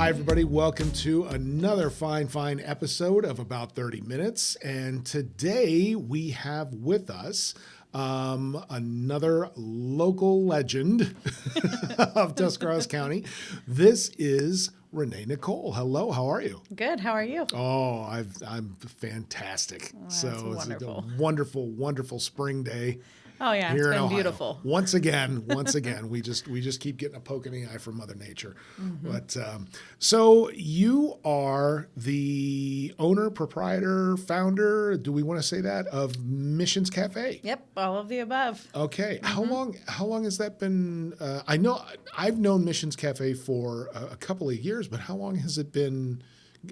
Hi, everybody. Welcome to another fine episode of About 30 Minutes. And today we have with us another local legend of Tuscarawas County. This is Renee Nicole. Hello, how are you? Good. How are you? Oh, I'm fantastic. Oh, so that's it's wonderful. a wonderful spring day. Oh yeah, Here it's in been Ohio. beautiful. Once again, we just keep getting a poke in the eye from Mother Nature. Mm-hmm. But so you are the owner, proprietor, founder. Do we want to say that of Missions Cafe? Yep, all of the above. Okay. Mm-hmm. How long has that been? I know I've known Missions Cafe for a couple of years, but how long has it been?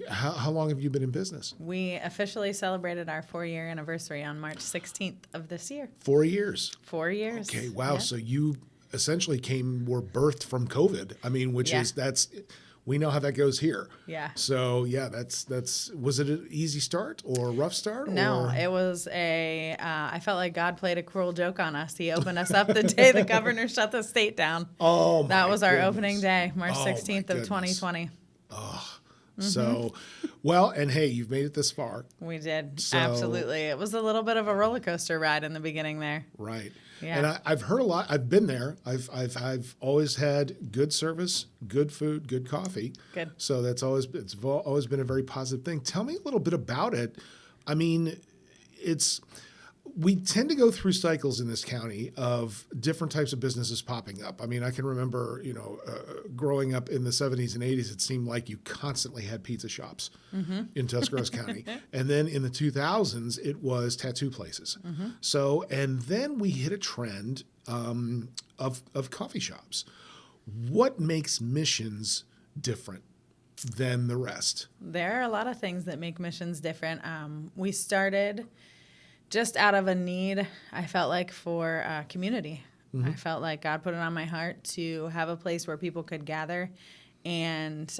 How long have you been in business? We officially celebrated our 4-year anniversary on March 16th of this year. 4 years. 4 years. Okay, wow. Yep. So you essentially were birthed from COVID. I mean, we know how that goes here. Yeah. So yeah, was it an easy start or a rough start? No, it was I felt like God played a cruel joke on us. He opened us up the day the governor shut the state down. Oh, my That was our goodness. opening day, March Oh, my 16th of goodness. 2020. So, well, and hey, you've made it this far. We did. So- Absolutely. It was a little bit of a roller coaster ride in the beginning there. Right. Yeah. And I've heard a lot. I've been there. I've always had good service, good food, good coffee. Good. So it's always been a very positive thing. Tell me a little bit about it. I mean, we tend to go through cycles in this county of different types of businesses popping up. I mean, I can remember, growing up in the 70s and 80s, it seemed like you constantly had pizza shops in Tuscarawas County. And then in the 2000s, it was tattoo places. So, and then we hit a trend of coffee shops. What makes Missions different than the rest? There are a lot of things that make Missions different. We started just out of a need, I felt like, for community. I felt like God put it on my heart to have a place where people could gather and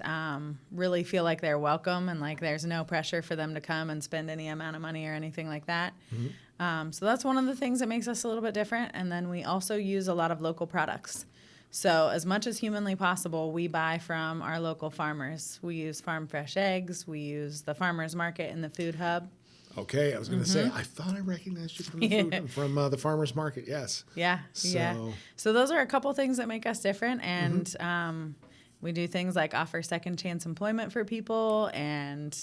really feel like they're welcome and like there's no pressure for them to come and spend any amount of money or anything like that. So that's one of the things that makes us a little bit different. And then we also use a lot of local products. So as much as humanly possible, we buy from our local farmers. We use farm fresh eggs. We use the farmers market and the food hub. Okay, I was going to say, I thought I recognized you from the farmers market. Yes. Yeah, yeah. So those are a couple things that make us different, and we do things like offer second chance employment for people, and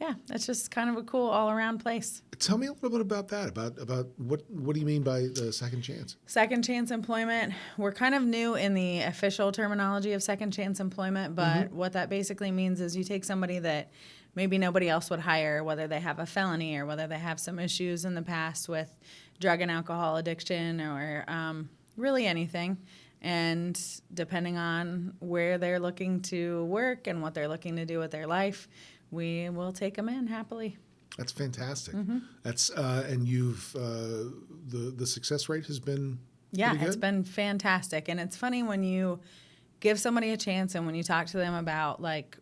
yeah, it's just kind of a cool all around place. Tell me a little bit about that. About what do you mean by the second chance? Second chance employment. We're kind of new in the official terminology of second chance employment, but what that basically means is you take somebody that maybe nobody else would hire, whether they have a felony or whether they have some issues in the past with drug and alcohol addiction or really anything. And depending on where they're looking to work and what they're looking to do with their life, we will take them in happily. That's fantastic. That's and you've the success rate has been pretty good? It's been fantastic. And it's funny when you give somebody a chance and when you talk to them about like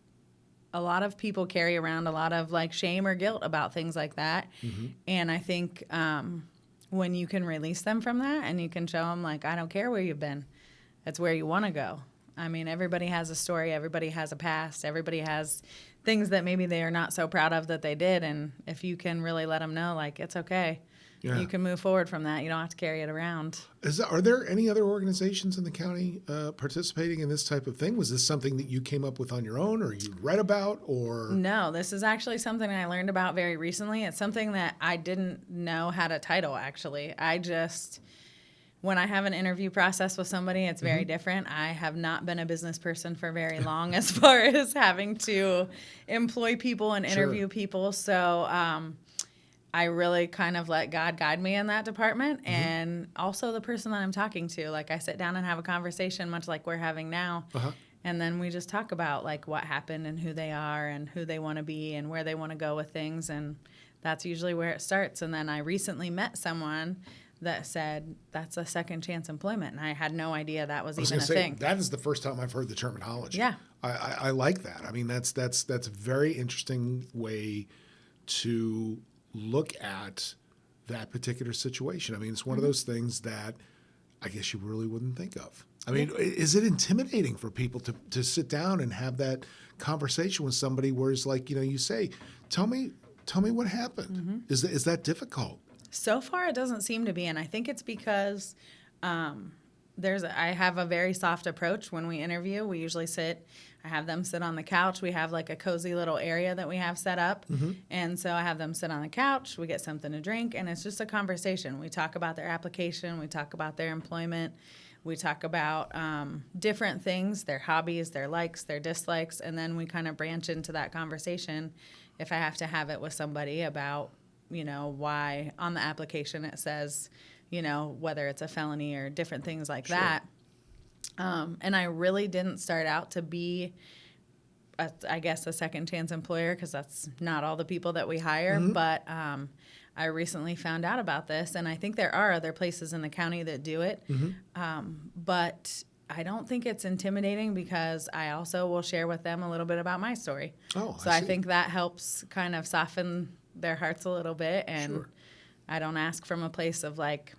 a lot of people carry around a lot of like shame or guilt about things like that. And I think when you can release them from that and you can show them like, I don't care where you've been, it's where you want to go. I mean, everybody has a story, everybody has a past, everybody has things that maybe they are not so proud of that they did. And if you can really let them know, like, it's okay. Yeah. You can move forward from that. You don't have to carry it around. Are there any other organizations in the county participating in this type of thing? Was this something that you came up with on your own or you read about or? No, this is actually something I learned about very recently. It's something that I didn't know had a title, actually. When I have an interview process with somebody, it's very different. I have not been a business person for very long as far as having to employ people and interview people. So I really kind of let God guide me in that department and also the person that I'm talking to. Like I sit down and have a conversation much like we're having now. And then we just talk about like what happened and who they are and who they want to be and where they want to go with things. And that's usually where it starts. And then I recently met someone that said that's a second chance employment, and I had no idea that was even a thing. That is the first time I've heard the terminology. Yeah, I like that. I mean, that's a very interesting way to look at that particular situation. I mean, it's one of those things that I guess you really wouldn't think of. I mean, is it intimidating for people to sit down and have that conversation with somebody where it's like, you say, tell me what happened. Mm-hmm. Is that difficult? So far, it doesn't seem to be, and I think it's because I have a very soft approach when we interview. We usually I have them sit on the couch. We have like a cozy little area that we have set up, and so I have them sit on the couch. We get something to drink, and it's just a conversation. We talk about their application. We talk about their employment. We talk about different things, their hobbies, their likes, their dislikes, and then we kind of branch into that conversation if I have to have it with somebody about, why on the application it says, whether it's a felony or different things like that. And I really didn't start out to be, a second chance employer, because that's not all the people that we hire, but I recently found out about this, and I think there are other places in the county that do it. But I don't think it's intimidating, because I also will share with them a little bit about my story. Oh, so I think that helps kind of soften their hearts a little bit, and I don't ask from a place of like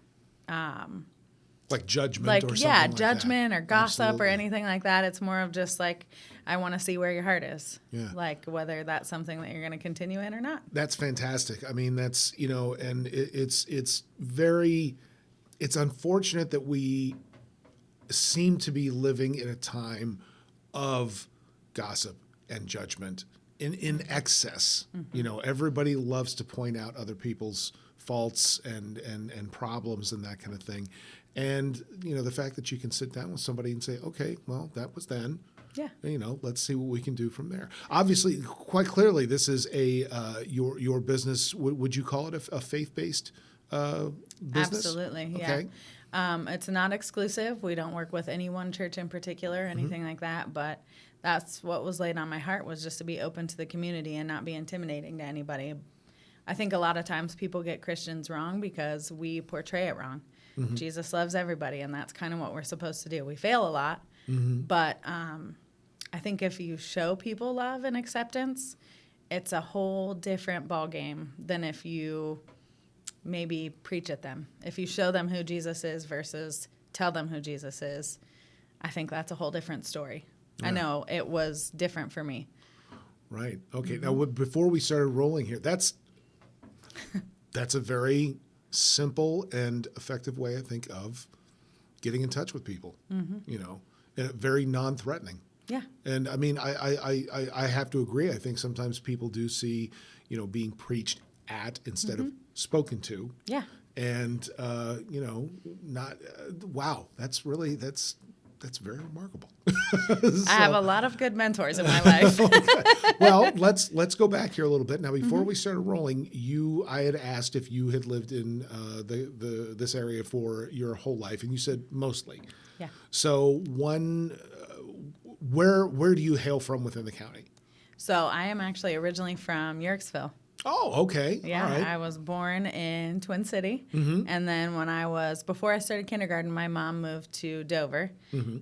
judgment or something like judgment that. or gossip Absolutely. or anything like that. It's more of just like, I want to see where your heart is. Yeah. Like whether that's something that you're going to continue in or not. That's fantastic. I mean, that's, and it's unfortunate that we seem to be living in a time of gossip and judgment in excess. Everybody loves to point out other people's faults and problems and that kind of thing. And, the fact that you can sit down with somebody and say, okay, well, that was then. Yeah. Let's see what we can do from there. Obviously, quite clearly, this is your business. Would you call it a faith-based business? Absolutely. Okay. Yeah. It's not exclusive. We don't work with any one church in particular or anything like that. But that's what was laid on my heart, was just to be open to the community and not be intimidating to anybody. I think a lot of times people get Christians wrong because we portray it wrong. Jesus loves everybody, and that's kind of what we're supposed to do. We fail a lot, but I think if you show people love and acceptance, it's a whole different ballgame than if you maybe preach at them. If you show them who Jesus is versus tell them who Jesus is, I think that's a whole different story. Yeah. I know it was different for me. Right. Okay. Now, before we started rolling here, that's a very simple and effective way, I think, of getting in touch with people. And very non-threatening. Yeah. And I mean, I have to agree. I think sometimes people do see, being preached at instead of spoken to. Yeah. And not wow. That's very remarkable. I have a lot of good mentors in my life. Okay. Well, let's go back here a little bit. Now, before we started rolling, I had asked if you had lived in this area for your whole life, and you said mostly. Yeah. So where do you hail from within the county? So I am actually originally from Yorksville. Oh, okay. Yeah, all right. I was born in Twin City, and then before I started kindergarten, my mom moved to Dover,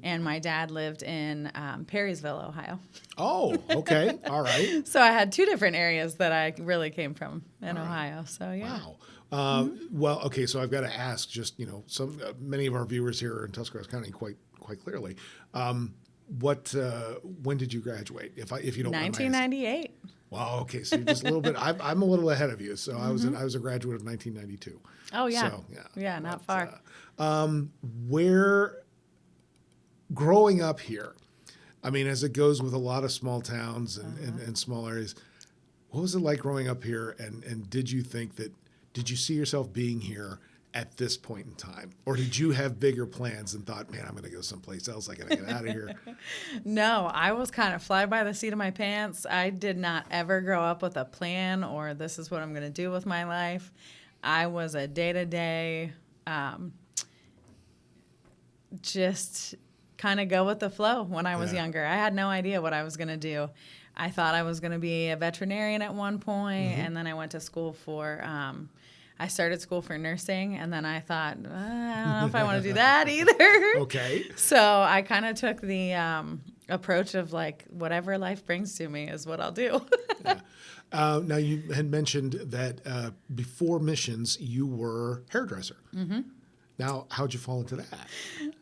and my dad lived in Perrysville, Ohio. Oh, okay. All right. So I had two different areas that I really came from in Ohio. So yeah. Wow. Well, okay. So I've got to ask, just many of our viewers here are in Tuscarawas County, quite clearly. When did you graduate? If you don't mind my asking? 1998. Wow. Okay. So you're just a little bit. I'm a little ahead of you. So I was a graduate of 1992. Oh yeah. So, yeah. Not far. Where growing up here, I mean, as it goes with a lot of small towns and small areas, what was it like growing up here? And did you see yourself being here at this point in time? Or did you have bigger plans and thought, man, I'm going to go someplace else. I got to get out of here? No, I was kind of fly by the seat of my pants. I did not ever grow up with a plan or this is what I'm going to do with my life. I was a day-to-day, just kind of go with the flow when I was younger. I had no idea what I was going to do. I thought I was going to be a veterinarian at one point, and then I went to school for I started school for nursing, and then I thought, I don't know if I want to do that either. Okay. So I kind of took the approach of like, whatever life brings to me is what I'll do. Yeah. Now, you had mentioned that before missions, you were hairdresser. Now, how'd you fall into that?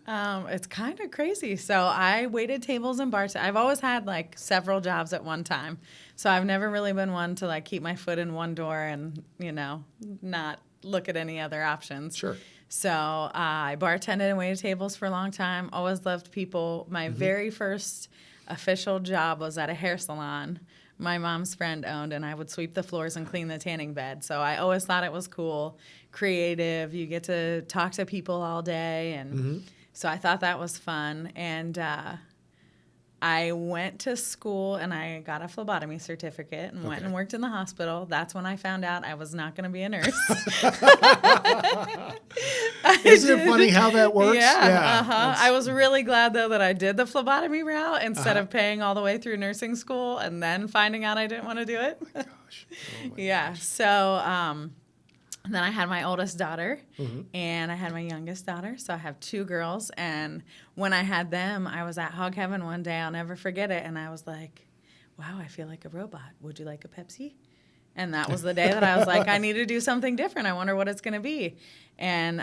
It's kind of crazy. So I waited tables and bars. I've always had like several jobs at one time. So I've never really been one to like keep my foot in one door and, not look at any other options. Sure. So I bartended and waited tables for a long time. Always loved people. My very first official job was at a hair salon my mom's friend owned, and I would sweep the floors and clean the tanning bed. So I always thought it was cool, creative. You get to talk to people all day, and so I thought that was fun. And I went to school and I got a phlebotomy certificate and went and worked in the hospital. That's when I found out I was not going to be a nurse. Isn't it funny how that works? Yeah. I was really glad, though, that I did the phlebotomy route instead of paying all the way through nursing school and then finding out I didn't want to do it. Oh my gosh. Oh my gosh. So and then I had my oldest daughter and I had my youngest daughter. So I have two girls. And when I had them, I was at Hog Heaven one day. I'll never forget it. And I was like, wow, I feel like a robot. Would you like a Pepsi? And that was the day that I was like, I need to do something different. I wonder what it's going to be. And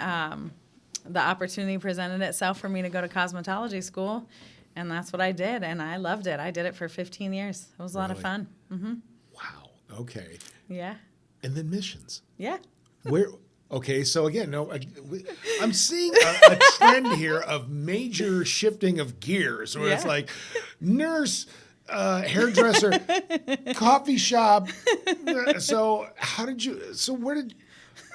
the opportunity presented itself for me to go to cosmetology school. And that's what I did. And I loved it. I did it for 15 years. It was a lot of fun. Wow. Okay. Yeah. And then missions. Yeah. Okay, so again, I'm seeing a trend here of major shifting of gears where it's like nurse, hairdresser, coffee shop. So where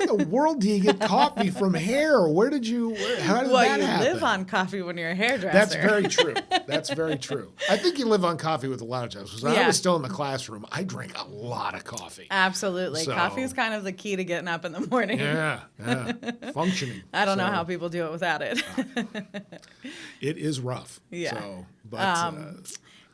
in the world do you get coffee from hair? How did that happen? Well, you live on coffee when you're a hairdresser. That's very true. That's very true. I think you live on coffee with a lot of jobs. Because when I was still in the classroom, I drank a lot of coffee. Absolutely. Coffee is kind of the key to getting up in the morning. Yeah. Functioning. I don't know how people do it without it. It is rough. Yeah. So, but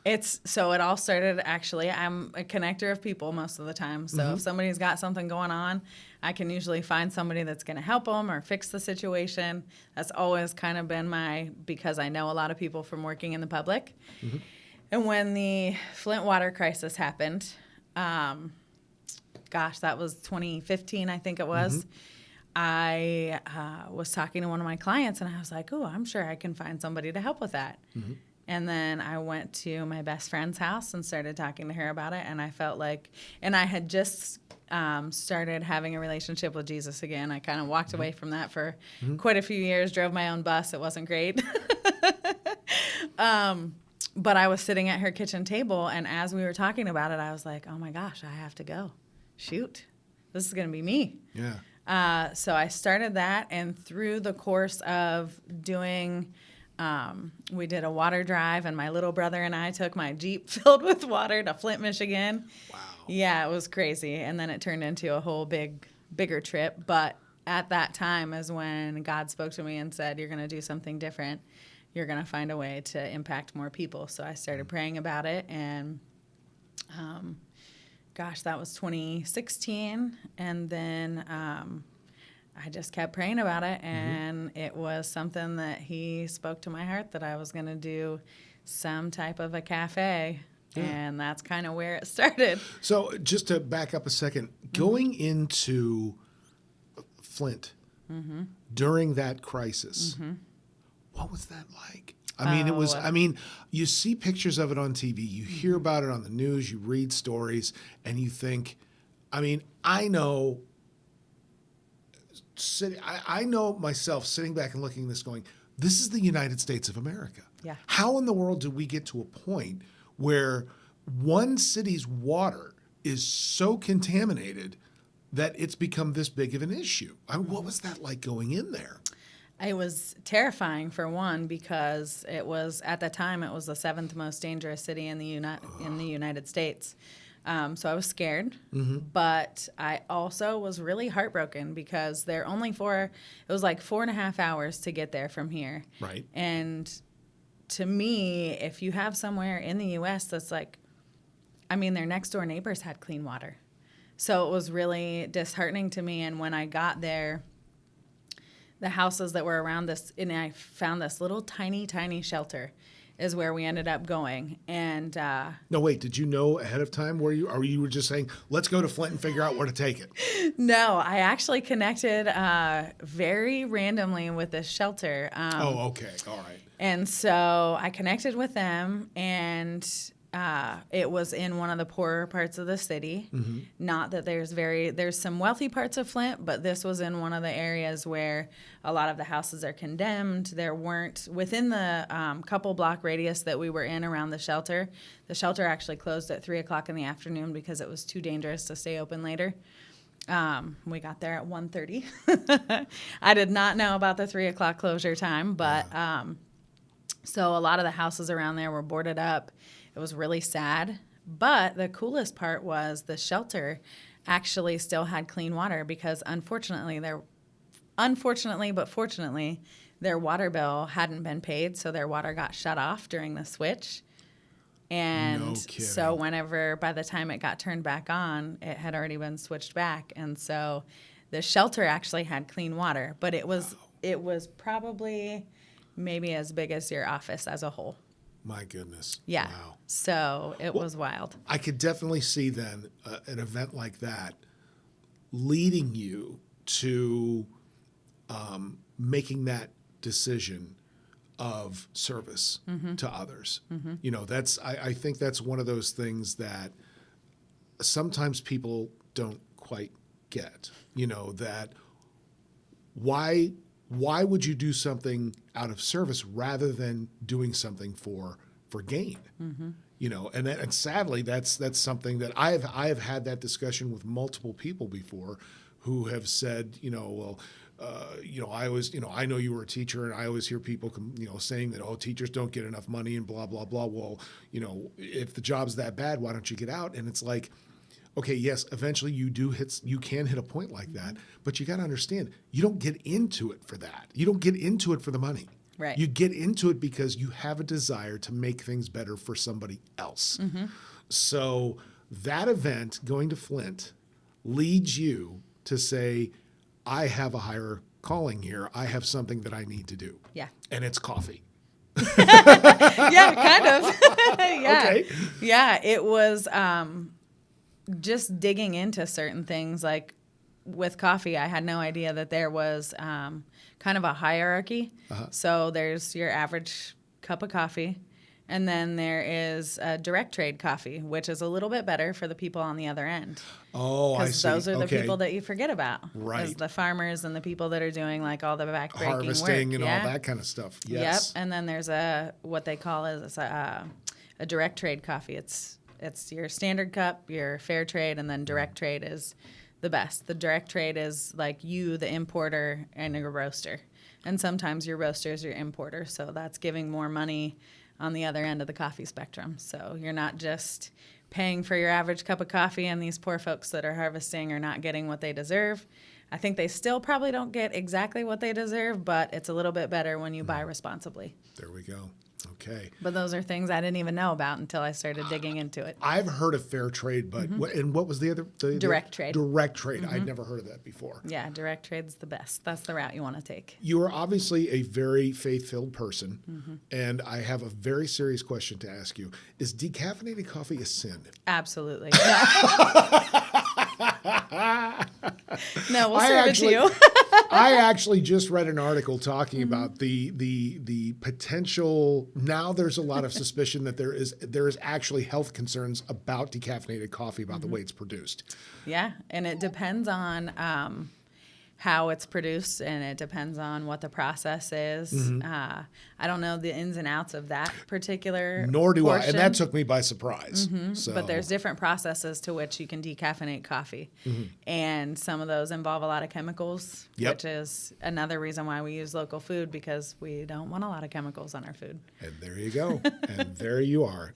it all started, actually, I'm a connector of people most of the time. So if somebody's got something going on, I can usually find somebody that's going to help them or fix the situation. That's always kind of been because I know a lot of people from working in the public. And when the Flint water crisis happened, that was 2015, I think it was. I was talking to one of my clients and I was like, oh, I'm sure I can find somebody to help with that. And then I went to my best friend's house and started talking to her about it. And I felt like, and I had just started having a relationship with Jesus again. I kind of walked away from that for quite a few years, drove my own bus. It wasn't great. But I was sitting at her kitchen table, and as we were talking about it, I was like, oh my gosh, I have to go. Shoot, this is going to be me. Yeah. So I started that, and through the course of doing we did a water drive, and my little brother and I took my Jeep filled with water to Flint, Michigan. Wow. Yeah, it was crazy. And then it turned into a whole bigger trip. But at that time is when God spoke to me and said, you're going to do something different. You're going to find a way to impact more people. So I started praying about it. And, that was 2016. And then I just kept praying about it, and it was something that he spoke to my heart that I was going to do some type of a cafe, and that's kind of where it started. So just to back up a second, going into Flint during that crisis, what was that like? I mean, you see pictures of it on TV, you hear about it on the news, you read stories, and you think, I know myself sitting back and looking at this going, this is the United States of America. Yeah. How in the world did we get to a point where one city's water is so contaminated that it's become this big of an issue? What was that like going in there? It was terrifying, for one, because it was, at the time, it was the 7th most dangerous city in the United States. So I was scared, but I also was really heartbroken because it was like 4.5 hours to get there from here. Right. And to me, if you have somewhere in the U.S. that's like, their next door neighbors had clean water. So it was really disheartening to me. And when I got there, the houses that were around this, and I found this little tiny, tiny shelter. is where we ended up going. And No, wait, did you know ahead of time where you, or you were just saying, let's go to Flint and figure out where to take it? no, I actually connected very randomly with this shelter. Oh, okay. All right. And so I connected with them, and it was in one of the poorer parts of the city. Not that there's some wealthy parts of Flint, but this was in one of the areas where a lot of the houses are condemned. There weren't, within the couple block radius that we were in around the shelter actually closed at 3 o'clock in the afternoon because it was too dangerous to stay open later. We got there at 1:30. I did not know about the 3 o'clock closure time, but so a lot of the houses around there were boarded up. It was really sad. But the coolest part was the shelter actually still had clean water because unfortunately, but fortunately, their water bill hadn't been paid, so their water got shut off during the switch. And No kidding. so by the time it got turned back on, it had already been switched back. And so the shelter actually had clean water, but it was probably maybe as big as your office as a whole. My goodness. Yeah. Wow. So it was wild. I could definitely see then an event like that leading you to making that decision of service to others. You know, I think that's one of those things that sometimes people don't quite get, you know, that why would you do something out of service rather than doing something for gain? You know, and sadly, that's something that I have had that discussion with multiple people before, who have said, you know, well, I always, I know you were a teacher, and I always hear people, saying that, oh, teachers don't get enough money and blah blah blah. Well, if the job's that bad, why don't you get out? And it's like, okay, yes, eventually you can hit a point like that, but you got to understand, you don't get into it for that. You don't get into it for the money. Right. You get into it because you have a desire to make things better for somebody else. So that event, going to Flint, leads you to say, I have a higher calling here. I have something that I need to do. Yeah. And it's coffee. Yeah, kind of. Yeah. Okay. Yeah, it was just digging into certain things. Like with coffee, I had no idea that there was kind of a hierarchy. So there's your average cup of coffee, and then there is direct trade coffee, which is a little bit better for the people on the other end. Oh, I see. Because those are the Okay. people that you forget about. Right. Is the farmers and the people that are doing like all the backbreaking Harvesting work. and Yeah. all that kind of stuff. Yes. Yep. And then there's what they call is a direct trade coffee. It's your standard cup, your fair trade, and then direct trade is the best. The direct trade is like you, the importer, and your roaster. And sometimes your roaster is your importer, so that's giving more money on the other end of the coffee spectrum. So you're not just paying for your average cup of coffee, and these poor folks that are harvesting are not getting what they deserve. I think they still probably don't get exactly what they deserve, but it's a little bit better when you buy responsibly. There we go. Okay. But those are things I didn't even know about until I started digging into it. I've heard of fair trade, but what was the other? Direct trade. Direct trade. I'd never heard of that before. Yeah, direct trade's the best. That's the route you want to take. You are obviously a very faith-filled person, and I have a very serious question to ask you. Is decaffeinated coffee a sin? Absolutely. No, we'll serve it to you. I actually just read an article talking about the potential. Now there's a lot of suspicion that there is actually health concerns about decaffeinated coffee, about the way it's produced. Yeah, and it depends on how it's produced, and it depends on what the process is. I don't know the ins and outs of that particular Nor do I, portion. and that took me by surprise. So, But there's different processes to which you can decaffeinate coffee. And some of those involve a lot of chemicals, Yep. which is another reason why we use local food, because we don't want a lot of chemicals on our food. and there you go, and there you are.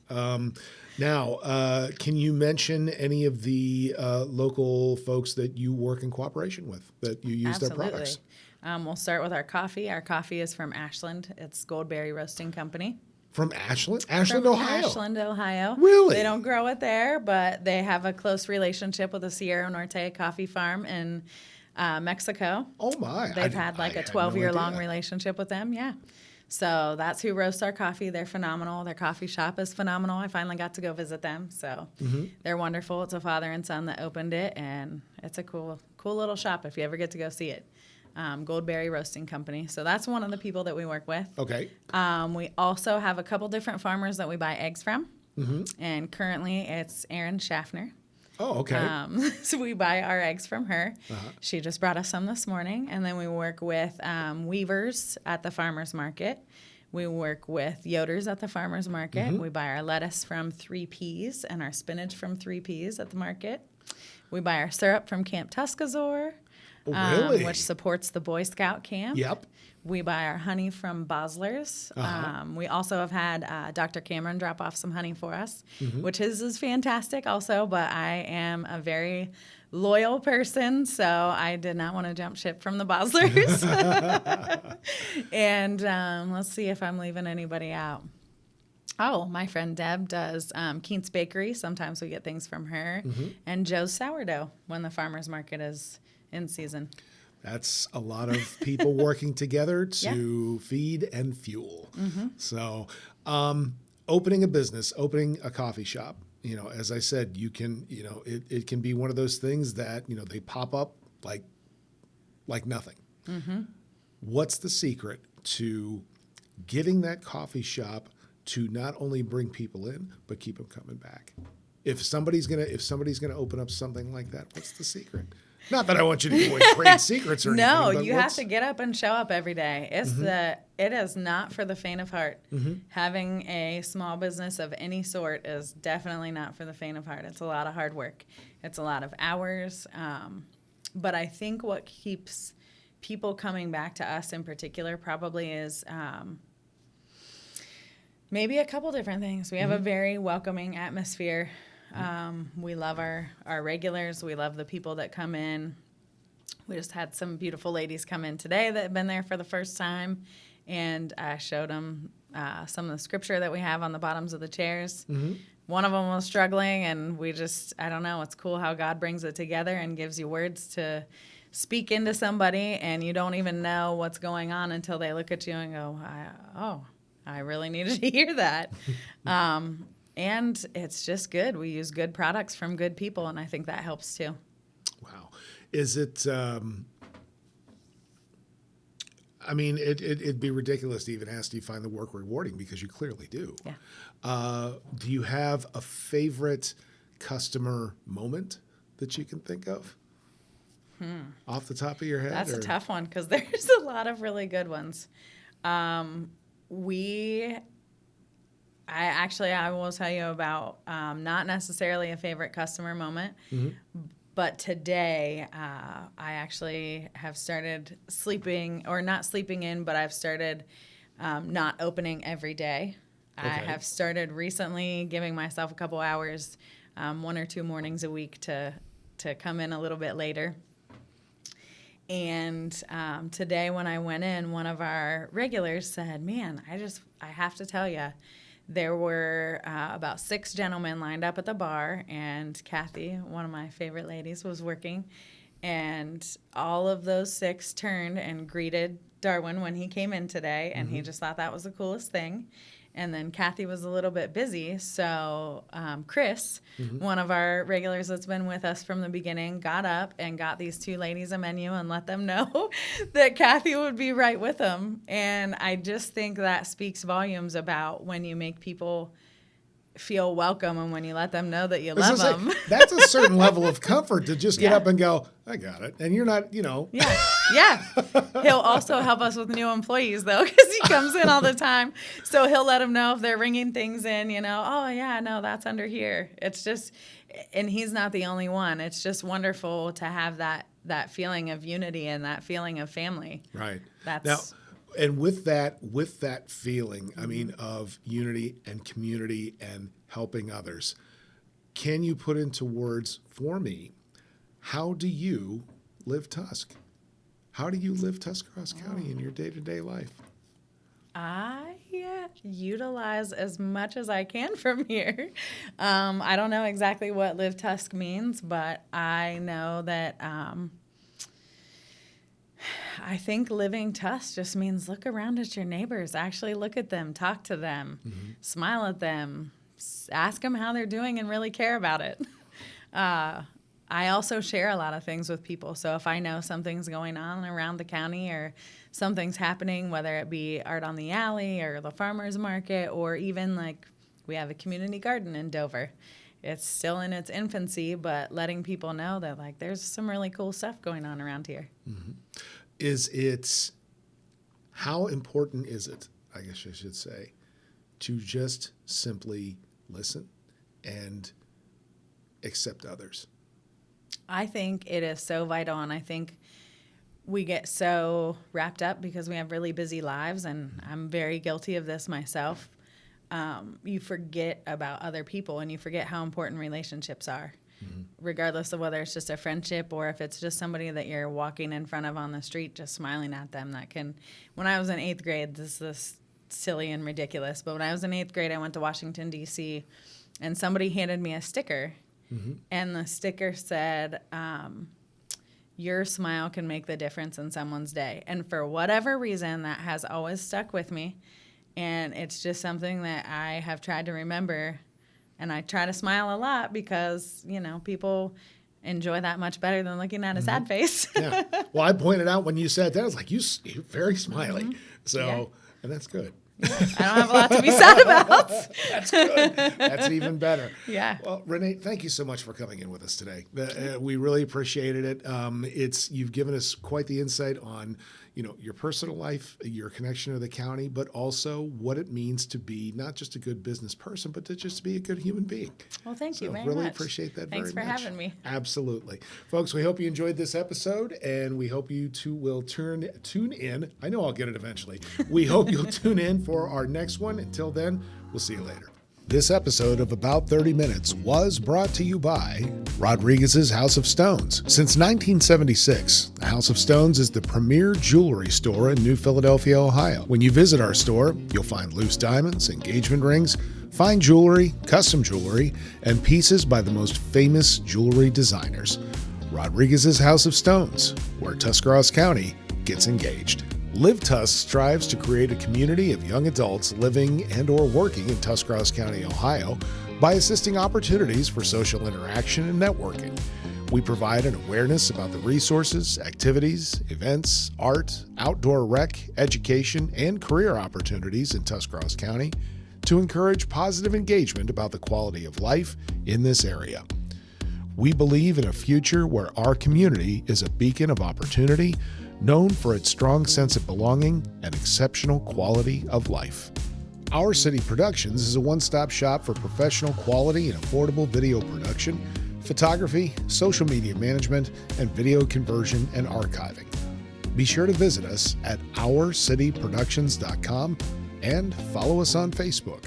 Now, can you mention any of the local folks that you work in cooperation with, that you use their products? We'll start with our coffee. Our coffee is from Ashland. It's Goldberry Roasting Company. From Ashland, Ohio. Ashland, Ohio. Really? They don't grow it there, but they have a close relationship with the Sierra Norte coffee farm in Mexico. Oh my! They've had like a 12-year long idea. relationship with them. Yeah. So that's who roasts our coffee. They're phenomenal. Their coffee shop is phenomenal. I finally got to go visit them. So they're wonderful. It's a father and son that opened it, and it's a cool little shop if you ever get to go see it. Goldberry Roasting Company. So that's one of the people that we work with. Okay. We also have a couple different farmers that we buy eggs from. And currently it's Erin Schaffner. Oh, okay. So we buy our eggs from her. She just brought us some this morning. And then we work with weavers at the farmer's market. We work with Yoders at the farmer's market. We buy our lettuce from 3Ps and our spinach from 3Ps at the market. We buy our syrup from Camp Tuscarawas, Really? which supports the Boy Scout camp. Yep. We buy our honey from Bosler's. We also have had Dr. Cameron drop off some honey for us, which is fantastic also, but I am a very loyal person, so I did not want to jump ship from the Bosler's. And let's see if I'm leaving anybody out. Oh, my friend Deb does Keats Bakery. Sometimes we get things from her. And Joe's Sourdough when the farmer's market is in season. That's a lot of people working together to feed and fuel. So, opening a business, opening a coffee shop, as I said, you can, it can be one of those things that, they pop up like nothing. What's the secret to getting that coffee shop to not only bring people in, but keep them coming back? If somebody's gonna open up something like that, what's the secret? Not that I want you to go and trade secrets or anything. No, but you have to get up and show up every day. It is not for the faint of heart. Having a small business of any sort is definitely not for the faint of heart. It's a lot of hard work. It's a lot of hours. But I think what keeps people coming back to us in particular probably is maybe a couple different things. We have a very welcoming atmosphere. We love our regulars. We love the people that come in. We just had some beautiful ladies come in today that have been there for the first time, and I showed them some of the scripture that we have on the bottoms of the chairs. One of them was struggling, and I don't know, it's cool how God brings it together and gives you words to speak into somebody, and you don't even know what's going on until they look at you and go, I really needed to hear that. And it's just good. We use good products from good people, and I think that helps too. Wow. Is it, it'd be ridiculous to even ask, do you find the work rewarding? Because you clearly do. Yeah. Do you have a favorite customer moment that you can think of? Off the top of your head? That's a tough one because there's a lot of really good ones. I will tell you about not necessarily a favorite customer moment, but today I actually have started not sleeping in, but I've started not opening every day. Okay. I have started recently giving myself a couple hours, 1 or 2 mornings a week to come in a little bit later. And today when I went in, one of our regulars said, "Man, I have to tell you, there were about 6 gentlemen lined up at the bar, and Kathy, one of my favorite ladies, was working. And all of those 6 turned and greeted Darwin when he came in today, and he just thought that was the coolest thing. And then Kathy was a little bit busy, so Chris, one of our regulars that's been with us from the beginning, got up and got these 2 ladies a menu and let them know that Kathy would be right with them. And I just think that speaks volumes about when you make people feel welcome and when you let them know that you love them. That's a certain level of comfort to just get up and go, I got it. And you're not, Yeah. He'll also help us with new employees, though, because he comes in all the time. So he'll let them know if they're ringing things in, oh, yeah, no, that's under here. It's just, and he's not the only one. It's just wonderful to have that feeling of unity and that feeling of family. Right. That's now, and with that feeling, of unity and community and helping others, can you put into words for me, how do you live Tusk? How do you live Tuscarawas County in your day-to-day life? I utilize as much as I can from here. I don't know exactly what Live Tusk means, but I know that I think living Tusk just means look around at your neighbors. Actually look at them, talk to them, smile at them, ask them how they're doing and really care about it. I also share a lot of things with people. So if I know something's going on around the county or something's happening, whether it be art on the alley or the farmer's market, or even like we have a community garden in Dover. It's still in its infancy, but letting people know that like there's some really cool stuff going on around here. How important is it, I guess I should say, to just simply listen and accept others? I think it is so vital, and I think we get so wrapped up because we have really busy lives, and I'm very guilty of this myself. You forget about other people, and you forget how important relationships are, regardless of whether it's just a friendship or if it's just somebody that you're walking in front of on the street, just smiling at them. That can, when I was in 8th grade, this is silly and ridiculous, but when I was in 8th grade, I went to Washington, D.C., and somebody handed me a sticker. And the sticker said, your smile can make the difference in someone's day. And for whatever reason, that has always stuck with me. And it's just something that I have tried to remember. And I try to smile a lot because, you know, people enjoy that much better than looking at a sad face. Yeah. Well, I pointed out when you said that, I was like, you're very smiley. So, and that's good. I don't have a lot to be sad about. That's good. That's even better. Yeah. Well, Renee, thank you so much for coming in with us today. We really appreciated it. You've given us quite the insight on, you know, your personal life, your connection to the county, but also what it means to be not just a good business person, but to just be a good human being. Well, thank you very really much. Appreciate that Thanks very for much. having me. Absolutely. Folks, we hope you enjoyed this episode, and we hope you too will tune in. I know I'll get it eventually. We hope you'll tune in for our next one. Until then, we'll see you later. This episode of About 30 Minutes was brought to you by Rodriguez's House of Stones. Since 1976, the House of Stones is the premier jewelry store in New Philadelphia, Ohio. When you visit our store, you'll find loose diamonds, engagement rings, fine jewelry, custom jewelry, and pieces by the most famous jewelry designers. Rodriguez's House of Stones, where Tuscarawas County gets engaged. Live Tusk strives to create a community of young adults living and or working in Tuscarawas County, Ohio, by assisting opportunities for social interaction and networking. We provide an awareness about the resources, activities, events, art, outdoor rec, education, and career opportunities in Tuscarawas County to encourage positive engagement about the quality of life in this area. We believe in a future where our community is a beacon of opportunity, known for its strong sense of belonging and exceptional quality of life. Our City Productions is a one-stop shop for professional quality and affordable video production, photography, social media management, and video conversion and archiving. Be sure to visit us at ourcityproductions.com and follow us on Facebook.